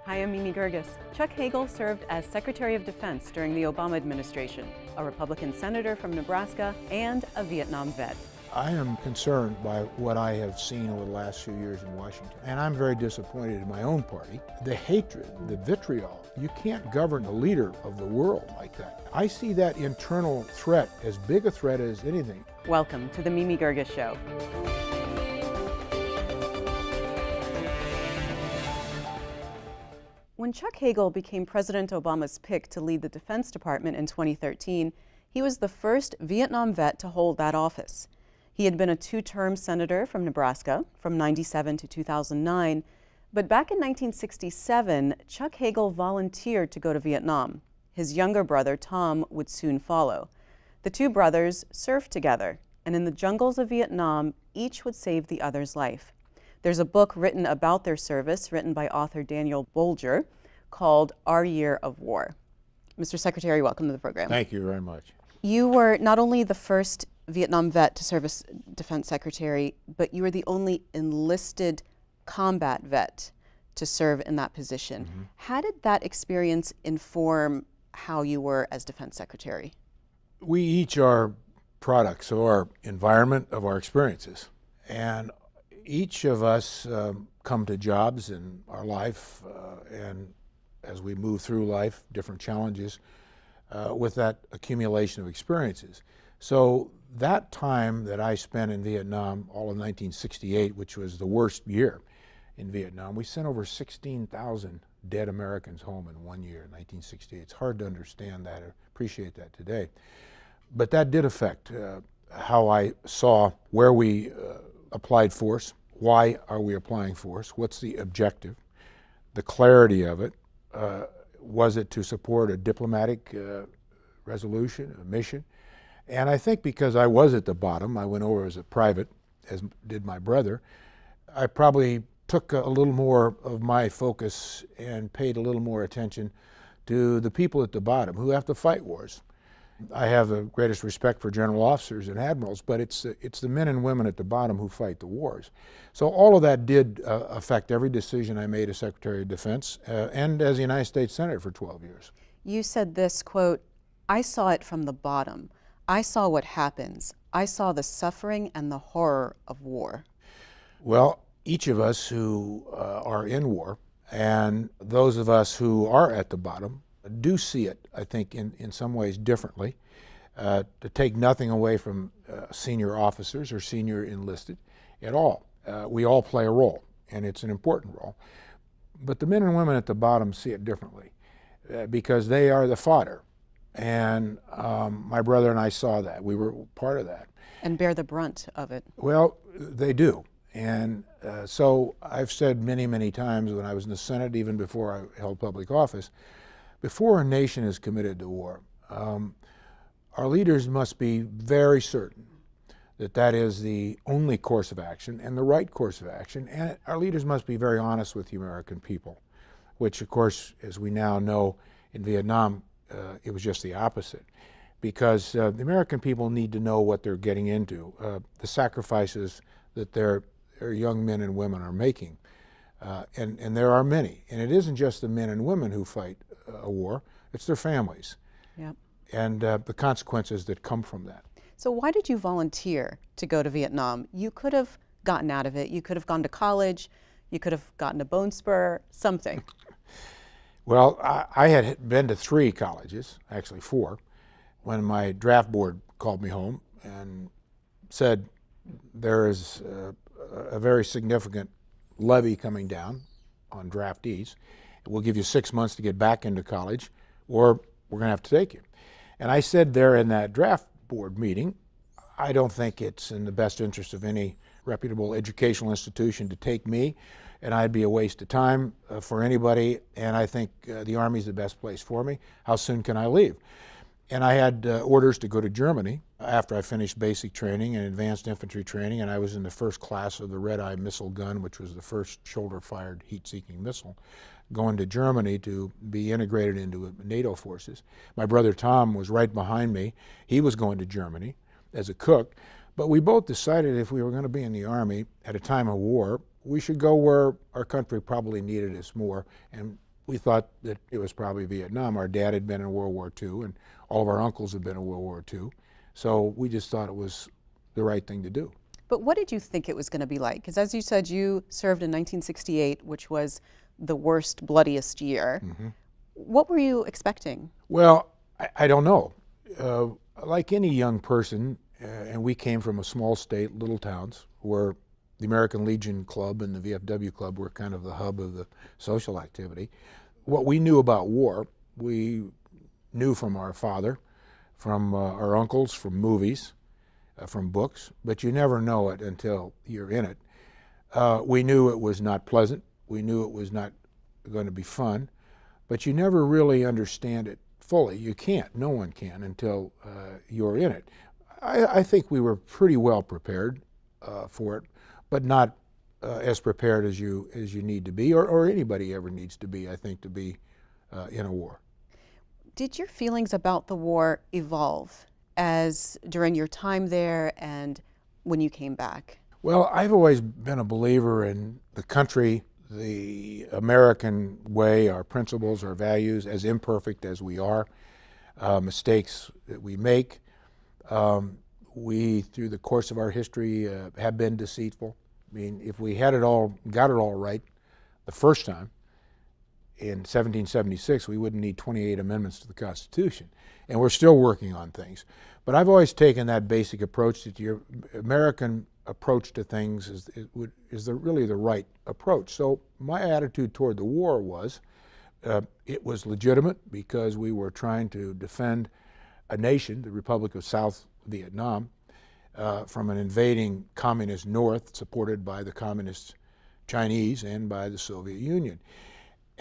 Hi, I'm Mimi Geerges. Chuck Hagel served as Secretary of Defense during the Obama administration, a Republican senator from Nebraska, and a Vietnam vet. I am concerned by what I have seen over the last few years in Washington, and I'm very disappointed in my own party. The hatred, the vitriol, you can't govern the leader of the world like that. I see that internal threat as big a threat as anything. Welcome to the Mimi Geerges Show. When Chuck Hagel became President Obama's pick to lead the Defense Department in 2013, he was the first Vietnam vet to hold that office. He had been a two-term senator from Nebraska from 1997 to 2009, but back in 1967, Chuck Hagel volunteered to go to Vietnam. His younger brother, Tom, would soon follow. The two brothers served together, and in the jungles of Vietnam, each would save the other's life. There's a book written about their service, written by author Daniel Bolger, called Our Year of War. Mr. Secretary, welcome to the program. Thank you very much. You were not only the first Vietnam vet to serve as Defense Secretary, but you were the only enlisted combat vet to serve in that position. Mm-hmm. How did that experience inform how you were as Defense Secretary? We each are products of our environment, of our experiences. And each of us come to jobs in our life, and as we move through life, different challenges, with that accumulation of experiences. So that time that I spent in Vietnam, all of 1968, which was the worst year in Vietnam, we sent over 16,000 dead Americans home in 1 year, 1968. It's hard to understand that or appreciate that today. But that did affect how I saw where we applied force, why are we applying force, what's the objective, the clarity of it. Was it to support a diplomatic resolution, a mission? And I think because I was at the bottom, I went over as a private, as did my brother, I probably took a little more of my focus and paid a little more attention to the people at the bottom who have to fight wars. I have the greatest respect for general officers and admirals, but it's the men and women at the bottom who fight the wars. So all of that did affect every decision I made as Secretary of Defense and as a United States Senator for 12 years. You said this, quote, "I saw it from the bottom. I saw what happens. I saw the suffering and the horror of war." Well, each of us who are in war and those of us who are at the bottom do see it, I think, in some ways differently. To take nothing away from senior officers or senior enlisted at all. We all play a role, and it's an important role. But the men and women at the bottom see it differently because they are the fodder. And my brother and I saw that. We were part of that. And bear the brunt of it. Well, they do. And so I've said many, many times when I was in the Senate, even before I held public office, before a nation is committed to war, our leaders must be very certain that that is the only course of action and the right course of action. And our leaders must be very honest with the American people, which, of course, as we now know in Vietnam, it was just the opposite. Because the American people need to know what they're getting into, the sacrifices that their young men and women are making. And there are many. And it isn't just the men and women who fight a war, it's their families. Yep. And the consequences that come from that. So why did you volunteer to go to Vietnam? You could have gotten out of it. You could have gone to college. You could have gotten a bone spur, something. Well, I had been to 3 colleges, actually 4, when my draft board called me home and said there is a very significant levy coming down on draftees. We'll give you 6 months to get back into college, or we're going to have to take you. And I said there in that draft board meeting, I don't think it's in the best interest of any reputable educational institution to take me, and I'd be a waste of time for anybody, and I think the Army's the best place for me. How soon can I leave? And I had orders to go to Germany after I finished basic training and advanced infantry training, and I was in the first class of the Red-Eye missile gun, which was the first shoulder-fired heat-seeking missile, going to Germany to be integrated into NATO forces. My brother Tom was right behind me. He was going to Germany as a cook, but we both decided if we were going to be in the Army at a time of war, we should go where our country probably needed us more, and we thought that it was probably Vietnam. Our dad had been in World War II, and all of our uncles had been in World War II. So we just thought it was the right thing to do. But what did you think it was going to be like? Because as you said, you served in 1968, which was the worst, bloodiest year. What were you expecting? Well, I don't know. Like any young person, and we came from a small state, little towns, where the American Legion Club and the VFW Club were kind of the hub of the social activity. What we knew about war, we knew from our father, from our uncles, from movies, from books, but you never know it until you're in it. We knew it was not pleasant. We knew it was not going to be fun, but you never really understand it fully. You can't. No one can until you're in it. I think we were pretty well prepared for it, but not as prepared as you need to be, or anybody ever needs to be, I think, to be in a war. Did your feelings about the war evolve as during your time there and when you came back? Well, I've always been a believer in the country, the American way, our principles, our values, as imperfect as we are, mistakes that we make. We, through the course of our history, have been deceitful. I mean, if we had got it all right the first time, in 1776, we wouldn't need 28 amendments to the Constitution. And we're still working on things. But I've always taken that basic approach that your American approach to things is really the right approach. So my attitude toward the war was, it was legitimate because we were trying to defend a nation, the Republic of South Vietnam, from an invading communist North supported by the communist Chinese and by the Soviet Union.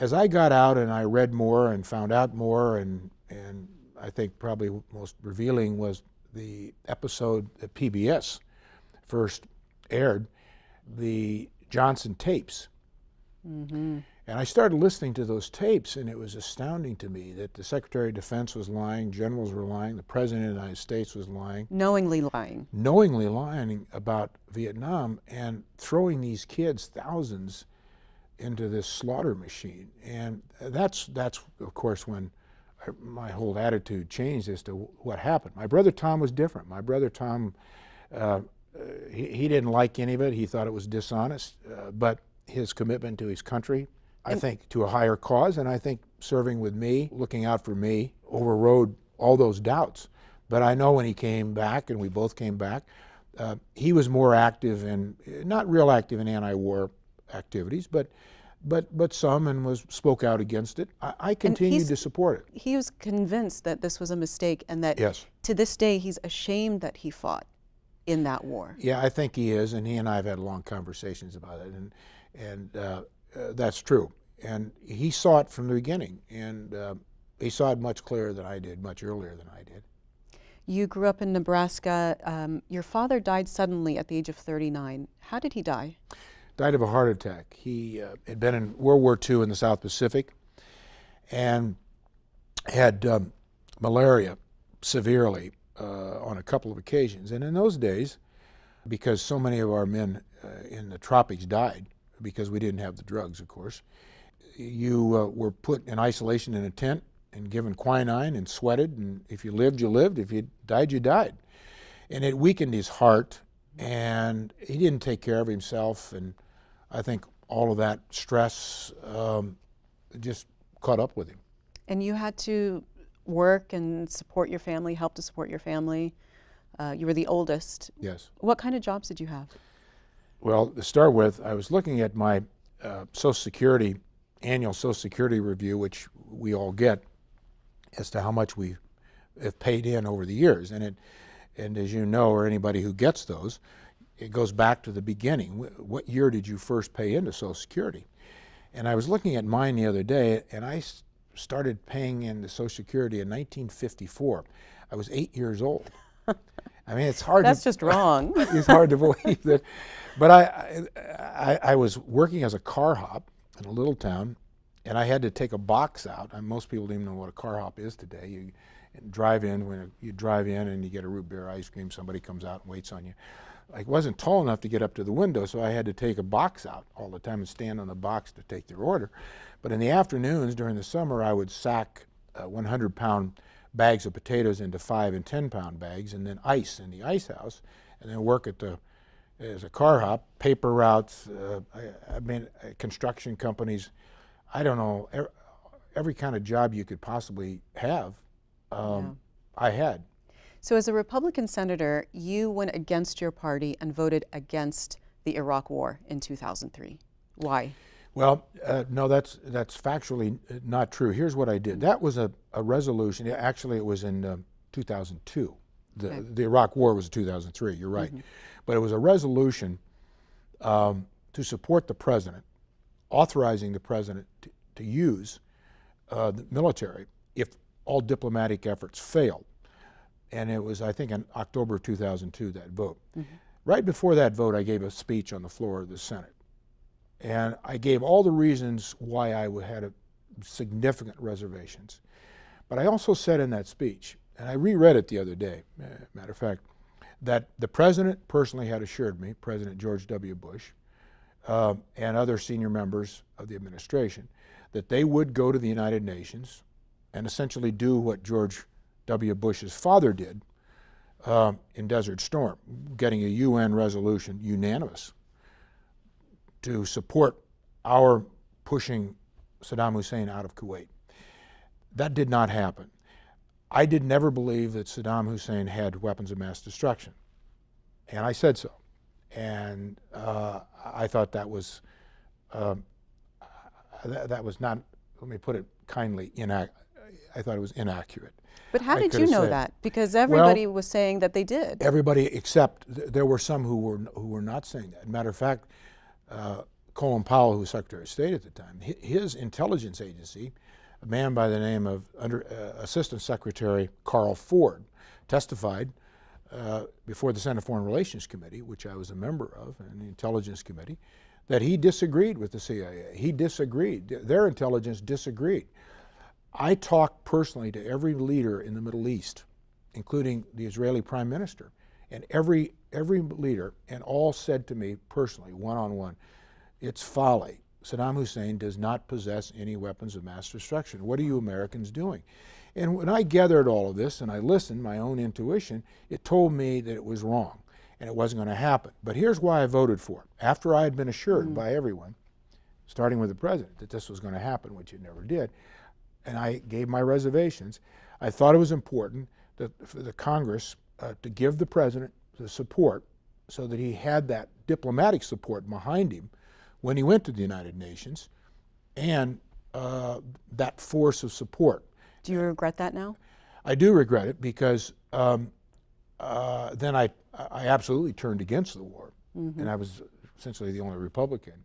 As I got out and I read more and found out more, and I think probably most revealing was the episode that PBS first aired, the Johnson tapes. And I started listening to those tapes, and it was astounding to me that the Secretary of Defense was lying, generals were lying, the President of the United States was lying. Knowingly lying. Knowingly lying about Vietnam and throwing these kids, thousands, into this slaughter machine. And that's of course when my whole attitude changed as to what happened. My brother Tom was different. My brother Tom, he didn't like any of it. He thought it was dishonest, but his commitment to his country, I think, to a higher cause, and I think serving with me, looking out for me, overrode all those doubts. But I know when he came back, and we both came back, he was more active in, not real active in anti-war activities, but some, and spoke out against it. I continued to support it. He was convinced that this was a mistake, and that yes, to this day he's ashamed that he fought in that war. Yeah, I think he is, and he and I have had long conversations about it, and that's true. And he saw it from the beginning, and he saw it much clearer than I did, much earlier than I did. You grew up in Nebraska. Your father died suddenly at the age of 39. How did he die? Died of a heart attack. He had been in World War II in the South Pacific and had malaria severely on a couple of occasions. And in those days, because so many of our men in the tropics died, because we didn't have the drugs, of course, you were put in isolation in a tent and given quinine and sweated, and if you lived, you lived. If you died, you died. And it weakened his heart, and he didn't take care of himself, and I think all of that stress just caught up with him. And you had to work and support your family, help to support your family. You were the oldest. Yes. What kind of jobs did you have? Well, to start with, I was looking at my Social Security, annual Social Security review, which we all get, as to how much we have paid in over the years. And as you know, or anybody who gets those, it goes back to the beginning. What year did you first pay into Social Security? And I was looking at mine the other day, and I started paying into Social Security in 1954. I was 8 years old. I mean, it's hard. That's just wrong. It's hard to believe that. But I was working as a car hop in a little town, and I had to take a box out. And most people don't even know what a car hop is today. You drive in, when you drive in and you get a root beer ice cream, somebody comes out and waits on you. I wasn't tall enough to get up to the window, so I had to take a box out all the time and stand on the box to take their order. But in the afternoons during the summer, I would sack 100-pound bags of potatoes into 5 and 10-pound bags, and then ice in the ice house, and then work as a car hop, paper routes, construction companies. I don't know, every kind of job you could possibly have, I had. So as a Republican senator, you went against your party and voted against the Iraq War in 2003. Why? Well, no, that's factually not true. Here's what I did. That was a resolution. Actually, it was in 2002. The Iraq War was 2003, you're right. But it was a resolution to support the president, authorizing the president to use the military if all diplomatic efforts failed. And it was, I think, in October of 2002, that vote. Right before that vote, I gave a speech on the floor of the Senate. And I gave all the reasons why I had significant reservations. But I also said in that speech, and I reread it the other day, matter of fact, that the president personally had assured me, President George W. Bush, and other senior members of the administration, that they would go to the United Nations and essentially do what George W. Bush's father did in Desert Storm, getting a UN resolution, unanimous, to support our pushing Saddam Hussein out of Kuwait. That did not happen. I did never believe that Saddam Hussein had weapons of mass destruction, and I said so. And I thought that was not, let me put it kindly, I thought it was inaccurate. But how did you know that? Because everybody was saying that they did. Everybody except there were some who were not saying that. Matter of fact, Colin Powell, who was Secretary of State at the time, his intelligence agency, a man by the name of Assistant Secretary Carl Ford, testified before the Senate Foreign Relations Committee, which I was a member of, and the Intelligence Committee, that he disagreed with the CIA. He disagreed. Their intelligence disagreed. I talked personally to every leader in the Middle East, including the Israeli Prime Minister, and every leader, and all said to me personally, one-on-one, it's folly. Saddam Hussein does not possess any weapons of mass destruction. What are you Americans doing? And when I gathered all of this and I listened, my own intuition, it told me that it was wrong and it wasn't going to happen. But here's why I voted for it. After I had been assured by everyone, starting with the president, that this was going to happen, which it never did, and I gave my reservations, I thought it was important that for the Congress to give the president the support so that he had that diplomatic support behind him when he went to the United Nations, and that force of support. Do you regret that now? I do regret it, because then I absolutely turned against the war, and I was essentially the only Republican,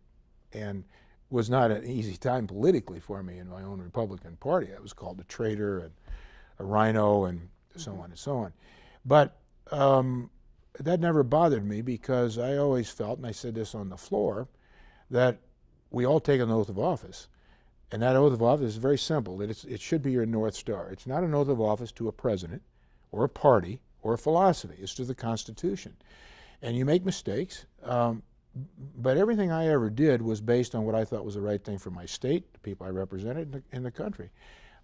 and was not an easy time politically for me in my own Republican Party. I was called a traitor and a rhino and so on and so on. But that never bothered me, because I always felt, and I said this on the floor, that we all take an oath of office. And that oath of office is very simple. It should be your North Star. It's not an oath of office to a president or a party or a philosophy. It's to the Constitution. And you make mistakes, but everything I ever did was based on what I thought was the right thing for my state, the people I represented in the country.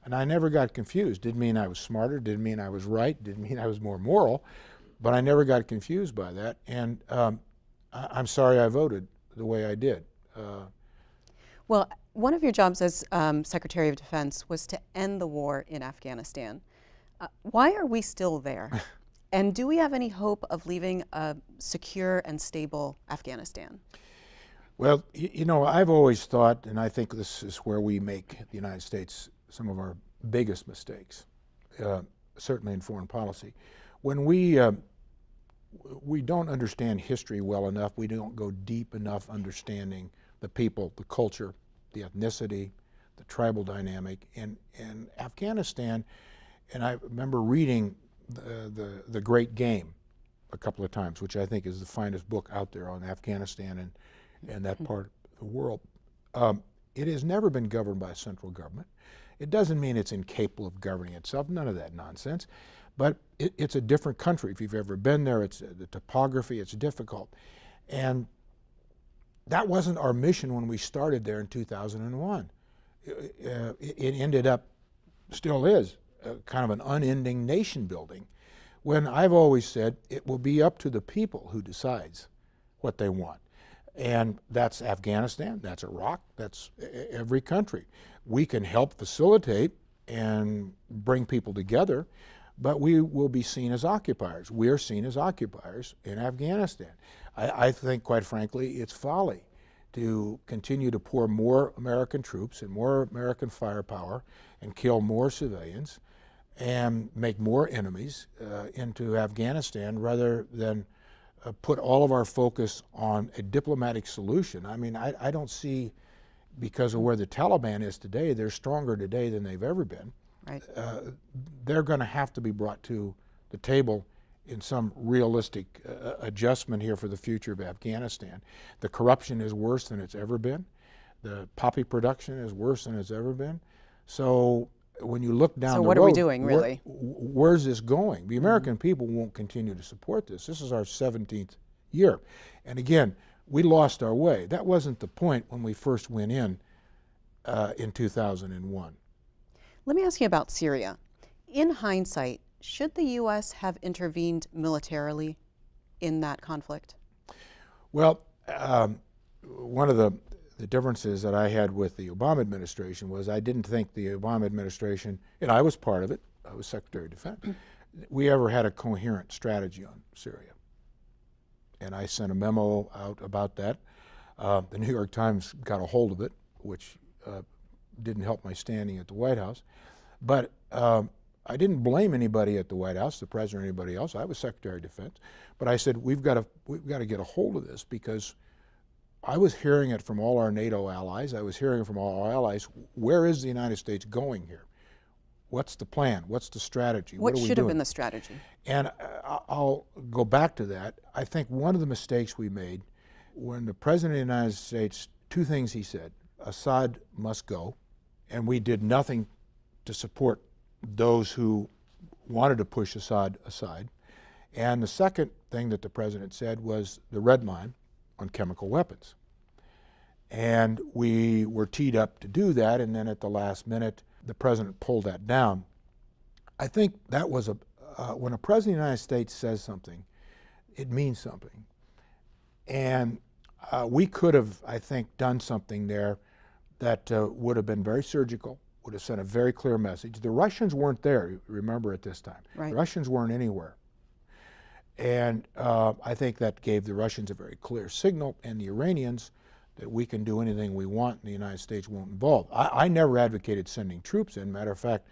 And I never got confused. Didn't mean I was smarter, didn't mean I was right, didn't mean I was more moral, but I never got confused by that. And I'm sorry I voted the way I did. Well, one of your jobs as Secretary of Defense was to end the war in Afghanistan. Why are we still there? And do we have any hope of leaving a secure and stable Afghanistan? Well, you know, I've always thought, and I think this is where we make the United States some of our biggest mistakes, certainly in foreign policy. When we don't understand history well enough, we don't go deep enough understanding the people, the culture, the ethnicity, the tribal dynamic. And Afghanistan, and I remember reading the Great Game a couple of times, which I think is the finest book out there on Afghanistan and that part of the world. It has never been governed by a central government. It doesn't mean it's incapable of governing itself, none of that nonsense. But it's a different country. If you've ever been there, it's the topography, it's difficult. And that wasn't our mission when we started there in 2001. it ended up, still is, kind of an unending nation building, when I've always said it will be up to the people who decides what they want. And that's Afghanistan, that's Iraq, that's every country. We can help facilitate and bring people together, but we will be seen as occupiers. We are seen as occupiers in Afghanistan. I think, quite frankly, it's folly to continue to pour more American troops and more American firepower and kill more civilians and make more enemies into Afghanistan rather than put all of our focus on a diplomatic solution. I mean, I don't see, because of where the Taliban is today, they're stronger today than they've ever been. Right. They're going to have to be brought to the table in some realistic adjustment here for the future of Afghanistan. The corruption is worse than it's ever been. The poppy production is worse than it's ever been. So when you look down the road, what are we doing, really? Where's this going? The American people won't continue to support this. This is our 17th year. And again, we lost our way. That wasn't the point when we first went in 2001. Let me ask you about Syria. In hindsight, should the U.S. have intervened militarily in that conflict? Well, one of the differences that I had with the Obama administration was I didn't think the Obama administration, and I was part of it, I was Secretary of Defense, we ever had a coherent strategy on Syria. And I sent a memo out about that. The New York Times got a hold of it, which didn't help my standing at the White House. But I didn't blame anybody at the White House, the president or anybody else. I was Secretary of Defense. But I said, we've got to get a hold of this, because I was hearing it from all our NATO allies. I was hearing it from all our allies. Where is the United States going here? What's the plan? What's the strategy? What are we should doing? have been the strategy? And I'll go back to that. I think one of the mistakes we made when the President of the United States, two things he said: Assad must go, and we did nothing to support those who wanted to push Assad aside. And the second thing that the President said was the red line on chemical weapons. And we were teed up to do that, and then at the last minute, the President pulled that down. I think that was when a President of the United States says something, it means something. And we could have, I think, done something there that would have been very surgical, would have sent a very clear message. The Russians weren't there, remember, at this time. Right. The Russians weren't anywhere. And I think that gave the Russians a very clear signal, and the Iranians, that we can do anything we want and the United States won't involve. I never advocated sending troops in. Matter of fact,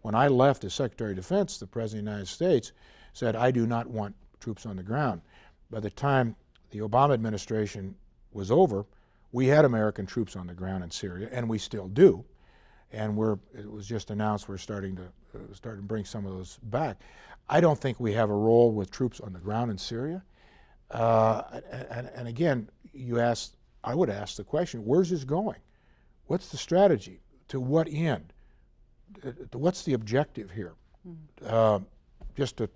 when I left as Secretary of Defense, the President of the United States said, I do not want troops on the ground. By the time the Obama administration was over, we had American troops on the ground in Syria, and we still do. And it was just announced we're starting to bring some of those back. I don't think we have a role with troops on the ground in Syria. And again, I would ask the question, where's this going? What's the strategy? To what end? What's the objective here? Just to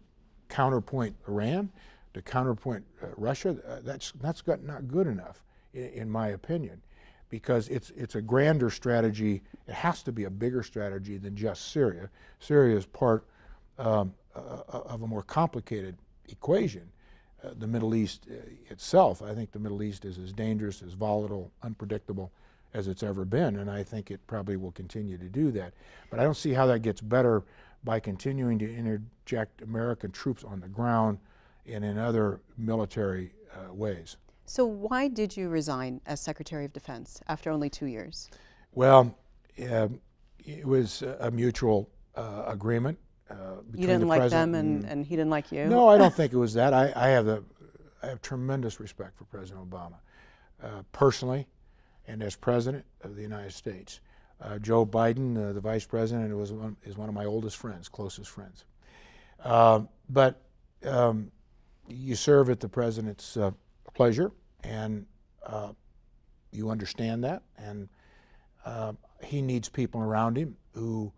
counterpoint Iran, to counterpoint Russia? That's not good enough, in my opinion, because it's a grander strategy. It has to be a bigger strategy than just Syria. Syria is part of a more complicated equation. The Middle East itself, I think the Middle East is as dangerous, as volatile, unpredictable as it's ever been, and I think it probably will continue to do that. But I don't see how that gets better by continuing to interject American troops on the ground and in other military ways. So why did you resign as Secretary of Defense after only 2 years? Well, it was a mutual agreement. You didn't like them and he didn't like you? No, I don't think it was that. I have tremendous respect for President Obama, personally, and as President of the United States. Joe Biden, the Vice President, is one of my oldest friends, closest friends. But you serve at the President's pleasure, and you understand that, and he needs people around him who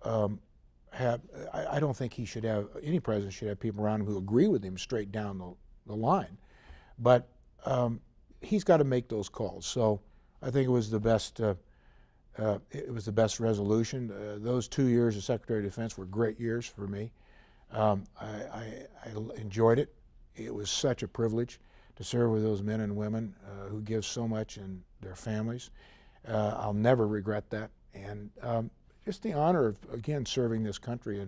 I don't think any president should have people around him who agree with him straight down the line. But he's got to make those calls. So I think it was the best It was the best resolution. Those 2 years as Secretary of Defense were great years for me. I enjoyed it. It was such a privilege to serve with those men and women who give so much in their families. I'll never regret that. And just the honor of, again, serving this country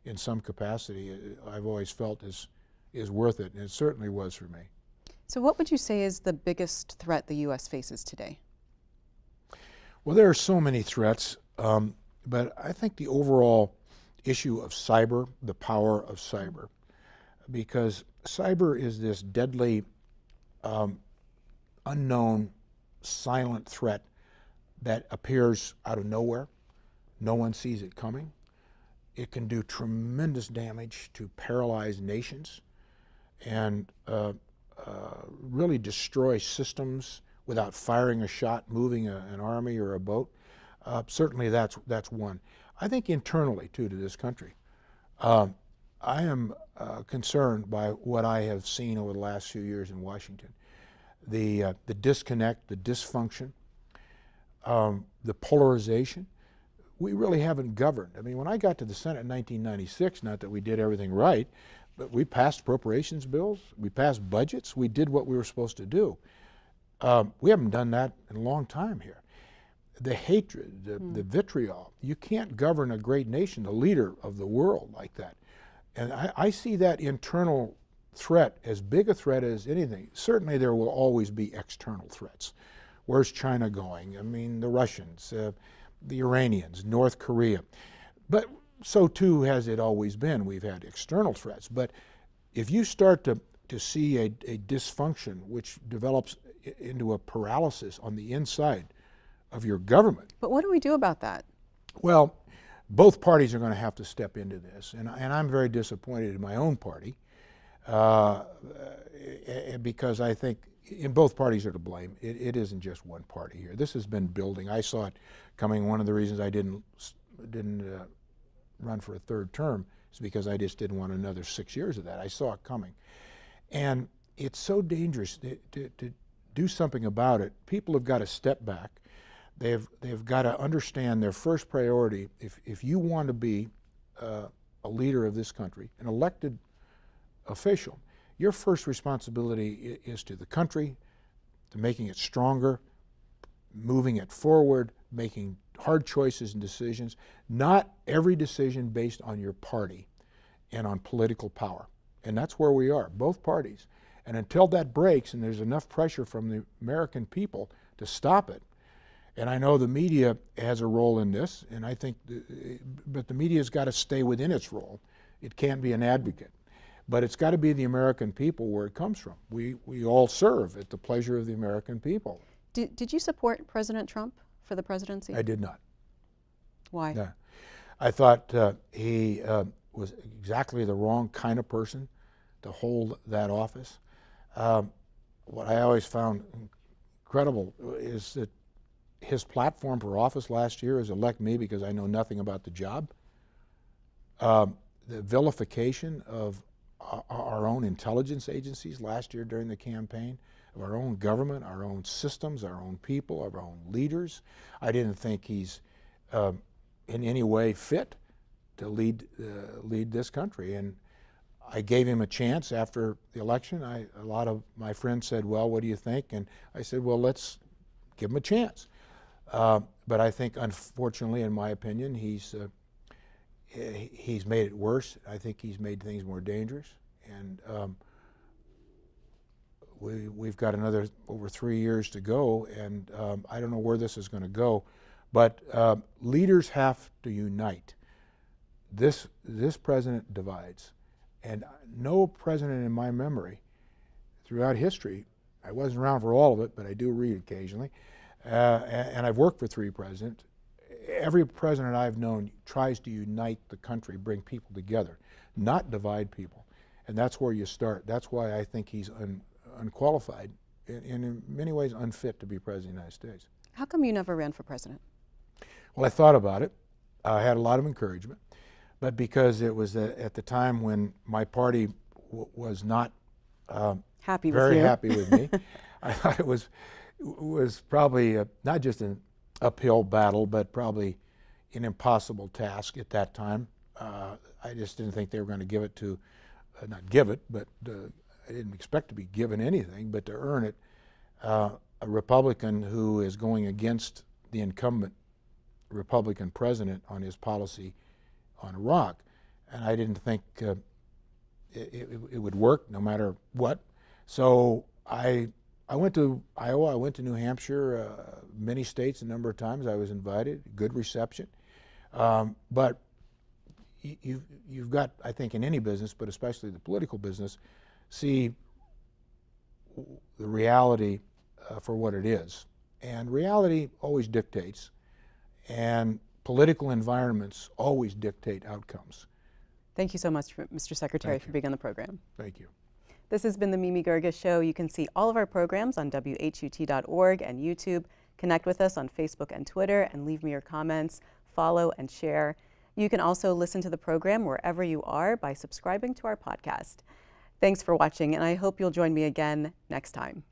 in some capacity, I've always felt is worth it, and it certainly was for me. So what would you say is the biggest threat the U.S. faces today? Well, there are so many threats, but I think the overall issue of cyber, the power of cyber, because cyber is this deadly, unknown, silent threat that appears out of nowhere. No one sees it coming. It can do tremendous damage to paralyze nations and really destroy systems without firing a shot, moving an army or a boat. Certainly that's one. I think internally, too, to this country, I am concerned by what I have seen over the last few years in Washington. The disconnect, the dysfunction, the polarization. We really haven't governed. I mean, when I got to the Senate in 1996, not that we did everything right, but we passed appropriations bills, we passed budgets, we did what we were supposed to do. We haven't done that in a long time here. The hatred, the vitriol, you can't govern a great nation, the leader of the world like that. And I see that internal threat as big a threat as anything. Certainly there will always be external threats. Where's China going? I mean, the Russians, the Iranians, North Korea. But so too has it always been. We've had external threats. But if you start to see a dysfunction which develops into a paralysis on the inside of your government. But what do we do about that? Well, both parties are going to have to step into this. And I'm very disappointed in my own party because I think both parties are to blame. It isn't just one party here. This has been building. I saw it coming. One of the reasons I didn't run for a third term is because I just didn't want another 6 years of that. I saw it coming. And it's so dangerous to do something about it. People have got to step back. They've got to understand their first priority. If you want to be a leader of this country, an elected official, your first responsibility is to the country, to making it stronger, moving it forward, making hard choices and decisions, not every decision based on your party and on political power. And that's where we are, both parties. And until that breaks and there's enough pressure from the American people to stop it, and I know the media has a role in this, and I think, but the media's got to stay within its role. It can't be an advocate. But it's got to be the American people where it comes from. We all serve at the pleasure of the American people. Did you support President Trump for the presidency? I did not. Why? No. I thought he was exactly the wrong kind of person to hold that office. What I always found incredible is that his platform for office last year is elect me because I know nothing about the job. The vilification of our own intelligence agencies last year during the campaign, of our own government, our own systems, our own people, our own leaders. I didn't think he's in any way fit to lead this country. And I gave him a chance after the election. A lot of my friends said, well, what do you think? And I said, well, let's give him a chance. But I think, unfortunately, in my opinion, he's made it worse. I think he's made things more dangerous. And we've got another over 3 years to go, and I don't know where this is going to go. But leaders have to unite. This president divides. And no president in my memory throughout history, I wasn't around for all of it, but I do read occasionally, and I've worked for 3 presidents. Every president I've known tries to unite the country, bring people together, not divide people. And that's where you start. That's why I think he's unqualified and in many ways unfit to be president of the United States. How come you never ran for president? Well, I thought about it. I had a lot of encouragement, but because it was at the time when my party was not happy with me, I thought it was probably not just uphill battle, but probably an impossible task at that time. I just didn't think they were going to give it to, not give it, but I didn't expect to be given anything, but to earn it. A Republican who is going against the incumbent Republican president on his policy on Iraq. And I didn't think it would work no matter what. So I went to Iowa, I went to New Hampshire, many states, a number of times. I was invited, good reception. But you've got, I think, in any business, but especially the political business, see the reality for what it is. And reality always dictates, and political environments always dictate outcomes. Thank you so much, Mr. Secretary, for being on the program. Thank you. This has been the Mimi Geerges Show. You can see all of our programs on WHUT.org and YouTube. Connect with us on Facebook and Twitter and leave me your comments, follow and share. You can also listen to the program wherever you are by subscribing to our podcast. Thanks for watching, and I hope you'll join me again next time.